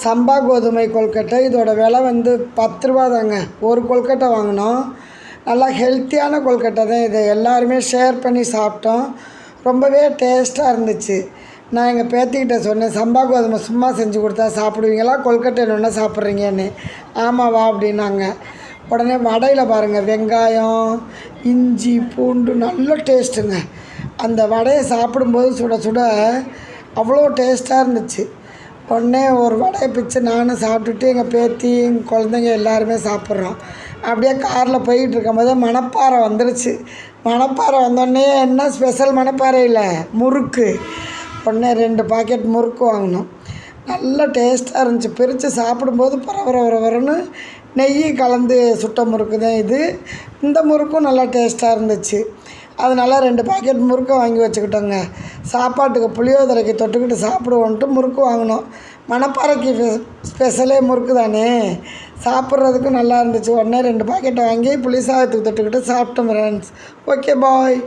சம்பா கோதுமை கொழுக்கட்டை. இதோட விலை வந்து 10 ரூபா தாங்க. ஒரு கொழுக்கட்டை வாங்கினோம். நல்லா ஹெல்த்தியான கொழுக்கட்டை தான் இது. எல்லாருமே ஷேர் பண்ணி சாப்பிட்டோம். ரொம்பவே டேஸ்ட்டாக இருந்துச்சு. நான் எங்கள் பேத்திக்கிட்ட சொன்னேன், சம்பா கோதுமை சும்மா செஞ்சு கொடுத்தா சாப்பிடுவீங்களா, கொழுக்கட்டை ஒன்றா சாப்பிட்றீங்கன்னு. ஆமாவா அப்படின்னாங்க. உடனே வடையில் பாருங்கள், வெங்காயம், இஞ்சி, பூண்டு நல்ல டேஸ்ட்டுங்க. அந்த வடையை சாப்பிடும்போது சுட சுட அவ்வளோ டேஸ்ட்டாக இருந்துச்சு. உடனே ஒரு வடையை பிச்சு நானும் சாப்பிட்டுட்டு எங்கள் பேத்தி எங்கள் குழந்தைங்க எல்லாருமே சாப்பிட்றோம். அப்படியே காரில் போய்கிட்டு இருக்கும்போது மணப்பாறை வந்துருச்சு. மணப்பாறை வந்தோடனே என்ன ஸ்பெஷல் மணப்பாறையில் முறுக்கு. உடனே 2 பாக்கெட் முறுக்கு வாங்கினோம். நல்ல டேஸ்ட்டாக இருந்துச்சு. பிரித்து சாப்பிடும்போது பரவரன்னு நெய் கலந்து சுட்ட முறுக்கு தான் இது. இந்த முறுக்கும் நல்லா டேஸ்ட்டாக இருந்துச்சு. அதனால் 2 பாக்கெட் முறுக்கை வாங்கி வச்சுக்கிட்டோங்க. சாப்பாட்டுக்கு புளியோதரைக்கு தொட்டுக்கிட்டு சாப்பிடுவோன்ட்டு முறுக்கு வாங்கினோம். மணப்பாறைக்கு ஸ்பெஷலே முறுக்கு தானே, சாப்பிட்றதுக்கும் நல்லா இருந்துச்சு. உடனே 2 பாக்கெட்டை வாங்கி புளி சாதத்துக்கு தொட்டுக்கிட்டு சாப்பிட்டோம் ஃப்ரெண்ட்ஸ். Okay bye.